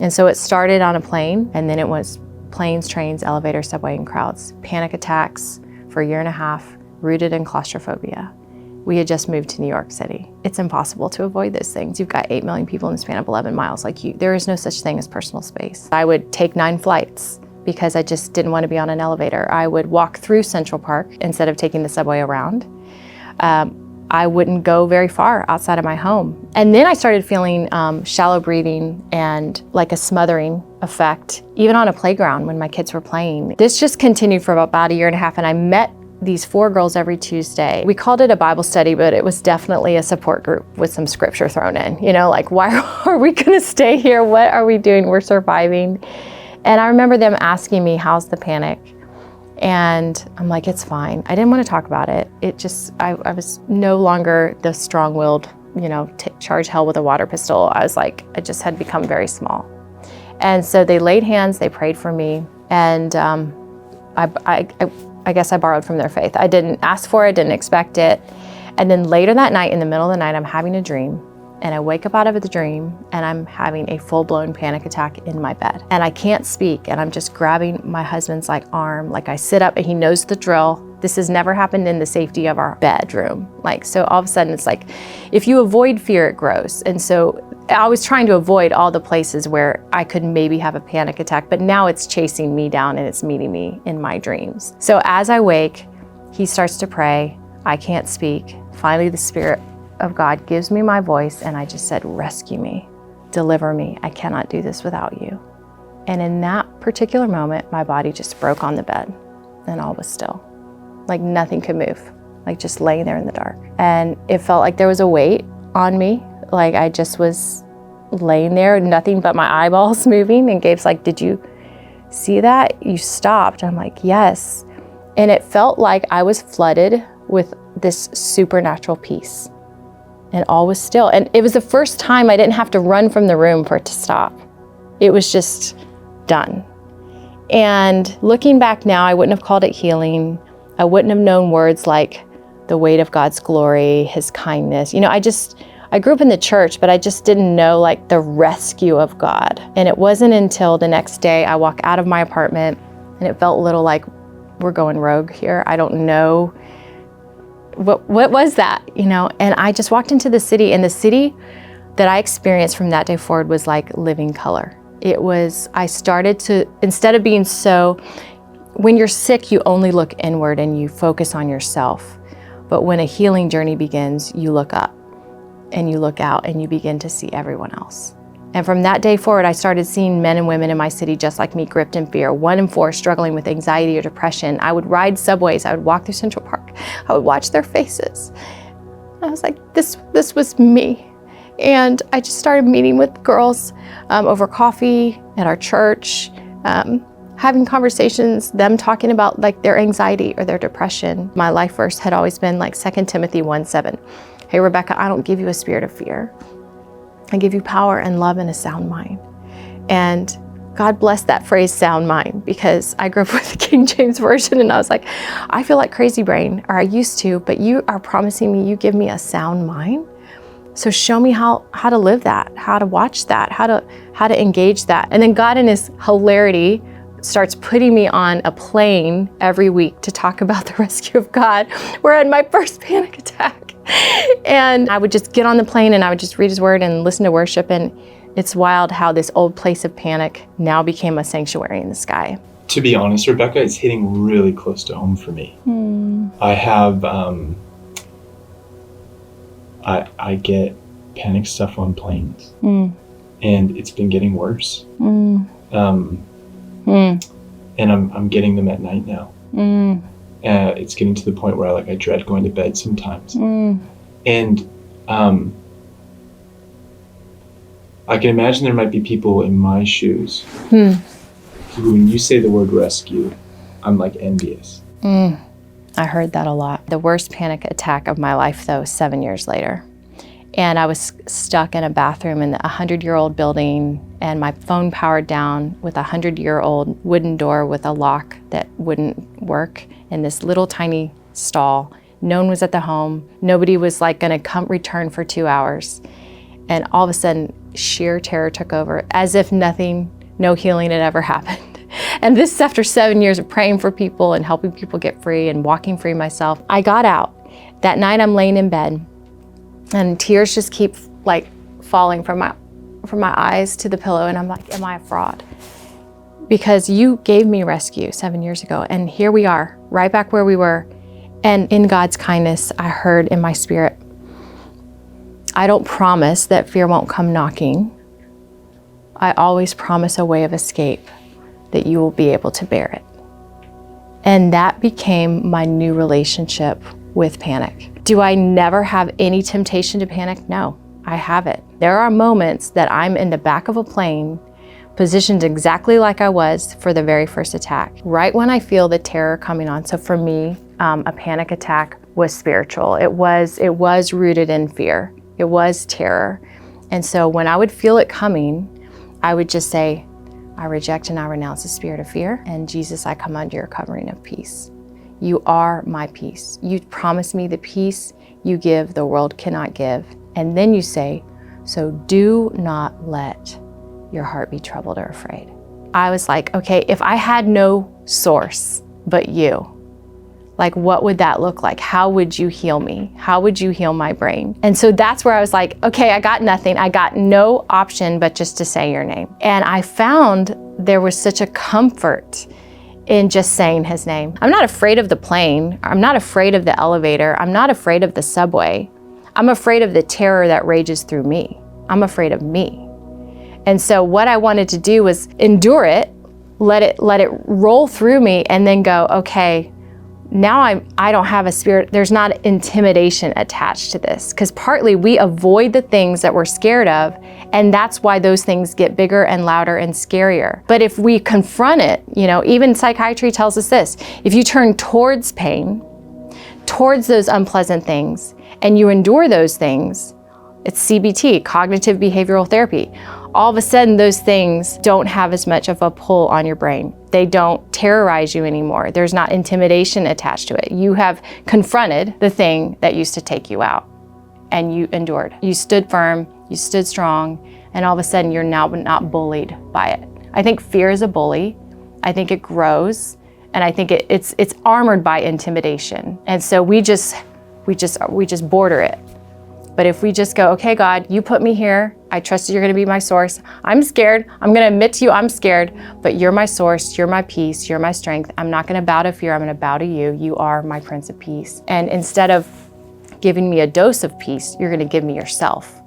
And so it started on a plane, and then it was planes, trains, elevator, subway, and crowds. Panic attacks for a year and a half, rooted in claustrophobia. We had just moved to New York City. It's impossible to avoid those things. You've got 8 million people in the span of 11 miles. There is no such thing as personal space. I would take 9 flights because I just didn't want to be on an elevator. I would walk through Central Park instead of taking the subway around. I wouldn't go very far outside of my home. And then I started feeling shallow breathing and like a smothering effect, even on a playground when my kids were playing. This just continued for about a year and a half, and I met these 4 girls every Tuesday. We called it a Bible study, but it was definitely a support group with some scripture thrown in. Like, why are we gonna stay here? What are we doing? We're surviving. And I remember them asking me, how's the panic? And I'm like, it's fine. I didn't want to talk about it. I was no longer the strong-willed, charge hell with a water pistol. I just had become very small. And so they laid hands, they prayed for me, and I guess I borrowed from their faith. I didn't ask for it, didn't expect it. And then later that night, in the middle of the night, I'm having a dream. And I wake up out of the dream and I'm having a full-blown panic attack in my bed. And I can't speak, and I'm just grabbing my husband's arm. I sit up and he knows the drill. This has never happened in the safety of our bedroom. So all of a sudden it's if you avoid fear, it grows. And so I was trying to avoid all the places where I could maybe have a panic attack, but now it's chasing me down and it's meeting me in my dreams. So as I wake, he starts to pray. I can't speak. Finally, the Spirit of God gives me my voice, and I just said, rescue me, deliver me. I cannot do this without you. And in that particular moment, my body just broke on the bed and all was still. Nothing could move, just laying there in the dark. And it felt like there was a weight on me. I just was laying there, nothing but my eyeballs moving. And Gabe's like, did you see that? You stopped. I'm like, yes. And it felt like I was flooded with this supernatural peace. And all was still. And it was the first time I didn't have to run from the room for it to stop. It was just done. And looking back now, I wouldn't have called it healing. I wouldn't have known words like the weight of God's glory, his kindness. I grew up in the church, but I just didn't know the rescue of God. And it wasn't until the next day I walk out of my apartment, and it felt a little like we're going rogue here. I don't know. What was that, And I just walked into the city, and the city that I experienced from that day forward was like living color. I started to, instead of being when you're sick, you only look inward and you focus on yourself. But when a healing journey begins, you look up and you look out and you begin to see everyone else. And from that day forward, I started seeing men and women in my city just like me, gripped in fear, 1 in 4 struggling with anxiety or depression. I would ride subways, I would walk through Central Park, I would watch their faces. I was like, this was me. And I just started meeting with girls over coffee at our church, having conversations, them talking about their anxiety or their depression. My life verse had always been 2 Timothy 1:7. Hey, Rebekah, I don't give you a spirit of fear. I give you power and love and a sound mind. And God bless that phrase, sound mind, because I grew up with the King James Version, and I was like, I feel like crazy brain, or I used to, but you are promising me you give me a sound mind. So show me how to live that, how to watch that, how to engage that. And then God in his hilarity starts putting me on a plane every week to talk about the rescue of God. We're at my first panic attack. And I would just get on the plane and I would just read his word and listen to worship. And it's wild how this old place of panic now became a sanctuary in the sky. To be honest, Rebekah, it's hitting really close to home for me. I have, I get panic stuff on planes. And it's been getting worse. And I'm getting them at night now. It's getting to the point where I dread going to bed sometimes. And I can imagine there might be people in my shoes who, when you say the word rescue, I'm envious. I heard that a lot. The worst panic attack of my life, though, 7 years later. And I was stuck in a bathroom in a 100-year-old building, and my phone powered down with a 100-year-old wooden door with a lock that wouldn't work in this little tiny stall. No one was at the home. Nobody was going to come return for 2 hours. And all of a sudden, sheer terror took over, as if no healing had ever happened. And this is after 7 years of praying for people and helping people get free and walking free myself. I got out. That night I'm laying in bed and tears just keep like falling from my eyes to the pillow, and I'm like, am I a fraud? Because you gave me rescue 7 years ago, and here we are, right back where we were. And in God's kindness, I heard in my spirit, I don't promise that fear won't come knocking. I always promise a way of escape that you will be able to bear it. And that became my new relationship with panic. Do I never have any temptation to panic? No, I have it. There are moments that I'm in the back of a plane, positioned exactly like I was for the very first attack, right when I feel the terror coming on. So for me, a panic attack was spiritual. It was rooted in fear. It was terror. And so when I would feel it coming, I would just say, I reject and I renounce the spirit of fear. And Jesus, I come under your covering of peace. You are my peace. You promise me the peace you give, the world cannot give. And then you say, so do not let your heart be troubled or afraid. I was like, okay, if I had no source but you, like, what would that look like? How would you heal me? How would you heal my brain? And so that's where I was like, okay, I got nothing. I got no option but just to say your name. And I found there was such a comfort in just saying his name. I'm not afraid of the plane. I'm not afraid of the elevator. I'm not afraid of the subway. I'm afraid of the terror that rages through me. I'm afraid of me. And so what I wanted to do was endure it, let it roll through me, and then go, okay, now I don't have a spirit, there's not intimidation attached to this. Because partly we avoid the things that we're scared of, and that's why those things get bigger and louder and scarier. But if we confront it, even psychiatry tells us this, if you turn towards pain, towards those unpleasant things, and you endure those things, it's CBT, cognitive behavioral therapy. All of a sudden, those things don't have as much of a pull on your brain. They don't terrorize you anymore. There's not intimidation attached to it. You have confronted the thing that used to take you out, and you endured. You stood firm, you stood strong, and all of a sudden, you're now not bullied by it. I think fear is a bully. I think it grows, and I think it's armored by intimidation. And so we just border it. But if we just go, okay, God, you put me here. I trust that you're going to be my source. I'm scared. I'm going to admit to you I'm scared, but you're my source. You're my peace. You're my strength. I'm not going to bow to fear. I'm going to bow to you. You are my Prince of Peace. And instead of giving me a dose of peace, you're going to give me yourself.